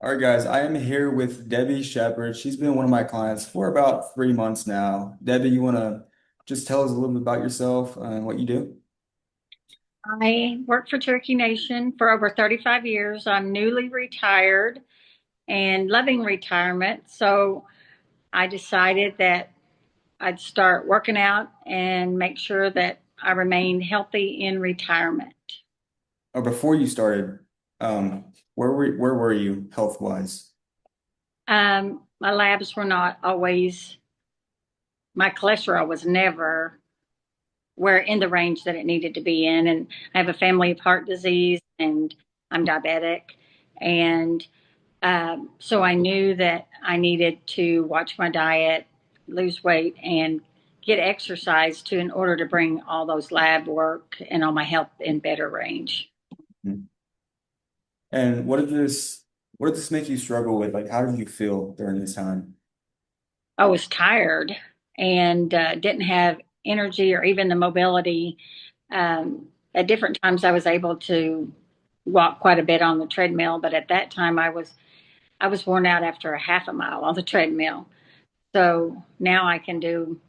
All right, guys, I am here with Debbie Shepard. She's been one of my clients for about 3 months now. Debbie, you want to just tell us a little bit about yourself and what you do? I worked for Cherokee Nation for over 35 years. I'm newly retired and loving retirement. So I decided that I'd start working out and make sure that I remained healthy in retirement. Or before you started, where were you health-wise? My labs were not always, my cholesterol was never where in the range that it needed to be in. And I have a family of heart disease and I'm diabetic. And so I knew that I needed to watch my diet, lose weight, and get exercise to in order to bring all those lab work and all my health in better range. Mhm. And what did this make you struggle with? Like, how did you feel during this time? I was tired and didn't have energy or even the mobility. At different times, I was able to walk quite a bit on the treadmill, but at that time, I was worn out after a half a mile on the treadmill. So now I can do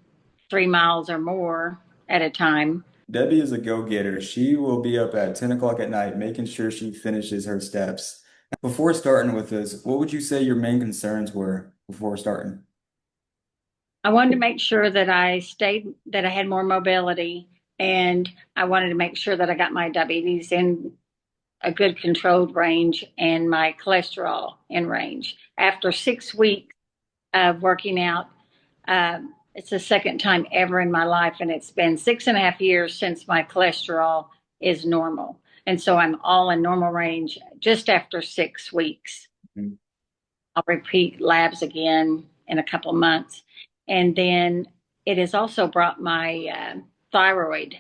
3 miles or more at a time. Debbie is a go-getter. She will be up at 10 o'clock at night making sure she finishes her steps. Before starting with this, what would you say your main concerns were before starting? I wanted to make sure that that I had more mobility, and I wanted to make sure that I got my diabetes in a good controlled range and my cholesterol in range. After 6 weeks of working out, it's the second time ever in my life, and it's been 6.5 years since my cholesterol is normal. And so I'm all in normal range just after 6 weeks. I'll repeat labs again in a couple months. And then it has also brought my thyroid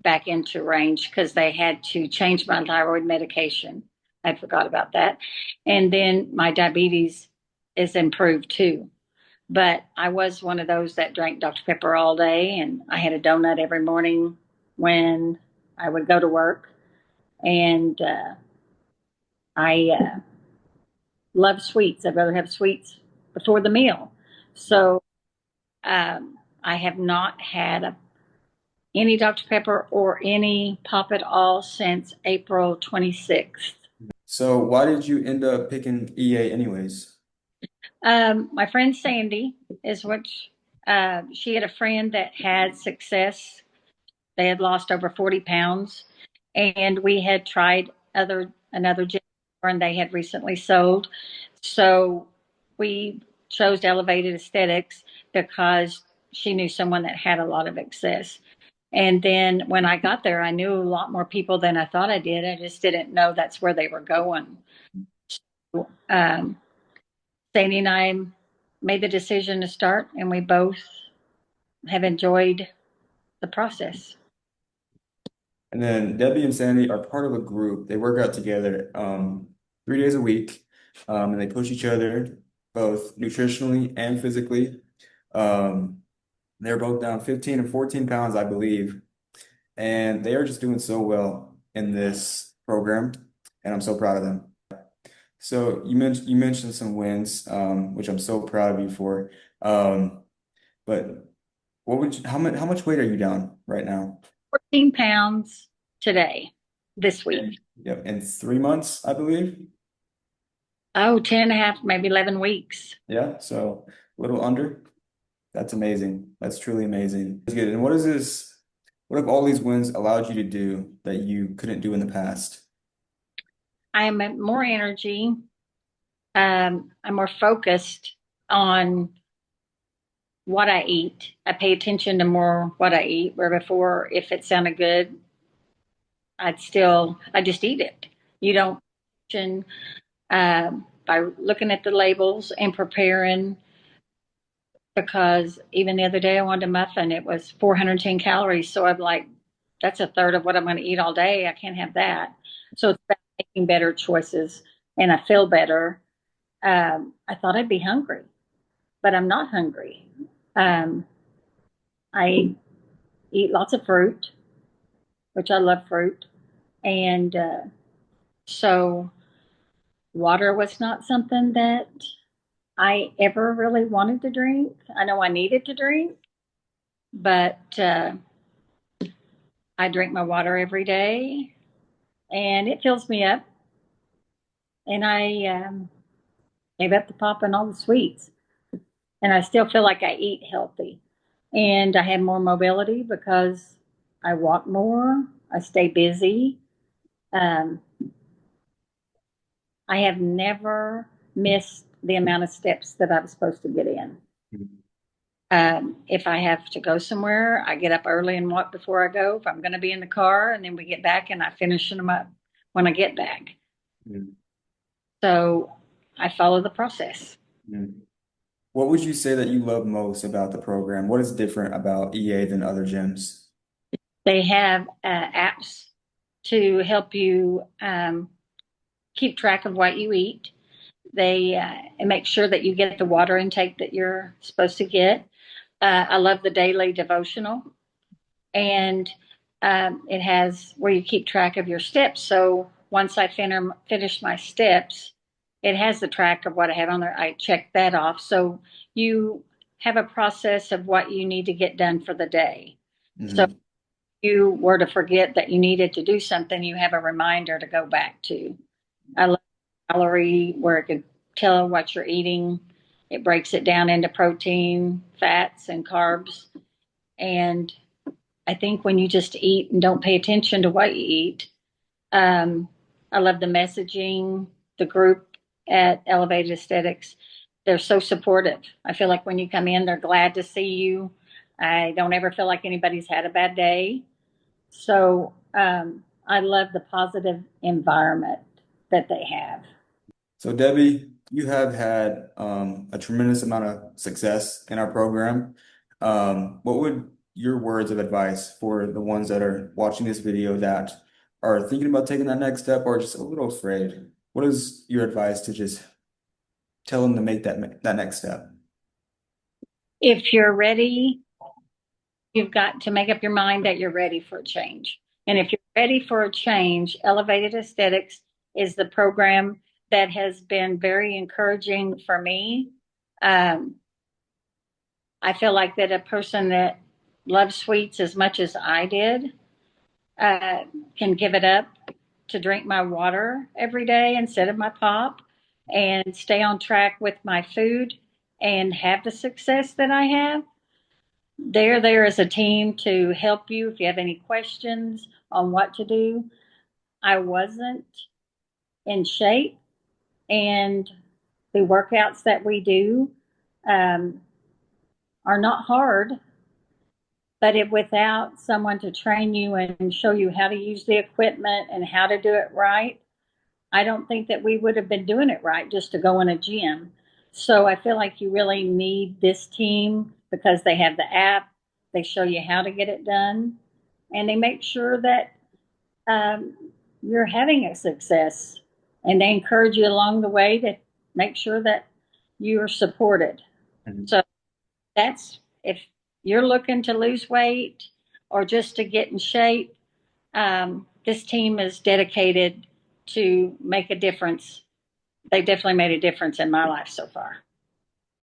back into range because they had to change my thyroid medication. I forgot about that. And then my diabetes is improved too. But I was one of those that drank Dr. Pepper all day, and I had a donut every morning when I would go to work. And I love sweets. I'd rather have sweets before the meal. So I have not had any Dr. Pepper or any pop at all since April 26th. So why did you end up picking EA anyways? My friend Sandy is what she had a friend that had success. They had lost over 40 pounds, and we had tried another gym and they had recently sold. So we chose Elevated Aesthetics because she knew someone that had a lot of excess. And then when I got there, I knew a lot more people than I thought I did. I just didn't know that's where they were going. Um, Sandy and I made the decision to start, and we both have enjoyed the process. And then Debbie and Sandy are part of a group. They work out together 3 days a week, and they push each other both nutritionally and physically. Um, they're both down 15 and 14 pounds, I believe, and they are just doing so well in this program, and I'm so proud of them. So you mentioned some wins, which I'm so proud of you for. Um, but how much weight are you down right now? 14 pounds today, this week. And yep, in 3 months, I believe. Oh, 10 and a half, maybe 11 weeks. Yeah, so a little under. That's amazing. That's truly amazing. That's good. And what is this? What have all these wins allowed you to do that you couldn't do in the past? I am at more energy. I'm more focused on what I eat. I pay attention to more what I eat, where before, if it sounded good, I just eat it. You don't by looking at the labels and preparing because even the other day I wanted a muffin. It was 410 calories. So I'm like, that's a third of what I'm going to eat all day. I can't have that. So it's about making better choices and I feel better. I thought I'd be hungry, but I'm not hungry. Um, I eat lots of fruit, which I love fruit. And so Water was not something that I ever really wanted to drink. I know I needed to drink, but I drink my water every day and it fills me up. And I gave up the pop and all the sweets. And I still feel like I eat healthy. And I have more mobility because I walk more, I stay busy. Um, I have never missed the amount of steps that I was supposed to get in. If I have to go somewhere, I get up early and walk before I go. If I'm going to be in the car, and then we get back and I finish them up when I get back. Mm-hmm. So I follow the process. What would you say that you love most about the program? What is different about EA than other gyms? They have apps to help you keep track of what you eat. They make sure that you get the water intake that you're supposed to get. I love the daily devotional, and it has where you keep track of your steps. So once I finish my steps, it has the track of what I have on there. I check that off. So you have a process of what you need to get done for the day. So if Mm-hmm. you were to forget that you needed to do something, you have a reminder to go back to. I love calorie where it could tell what you're eating. It breaks it down into protein, fats, and carbs. And I think when you just eat and don't pay attention to what you eat, um, I love the messaging, the group at Elevated Aesthetics. They're so supportive. I feel like when you come in, they're glad to see you. I don't ever feel like anybody's had a bad day. So I love the positive environment that they have. So, Debbie, you have had a tremendous amount of success in our program. What would your words of advice for the ones that are watching this video that are thinking about taking that next step or just a little afraid? What is your advice to just tell them to make that next step? If you're ready, you've got to make up your mind that you're ready for a change. And if you're ready for a change, Elevated Aesthetics is the program that has been very encouraging for me. Um, I feel like that a person that loves sweets as much as I did uh, can give it up to drink my water every day instead of my pop and stay on track with my food and have the success that I have. They're there as a team to help you if you have any questions on what to do. I wasn't in shape, and the workouts that we do um, are not hard, but without someone to train you and show you how to use the equipment and how to do it right, I don't think that we would have been doing it right just to go in a gym. So I feel like you really need this team because they have the app, they show you how to get it done, and they make sure that um, you're having a success. And they encourage you along the way to make sure that you're supported. Mhm. So that's if you're looking to lose weight or just to get in shape, this team is dedicated to make a difference. They definitely made a difference in my life so far.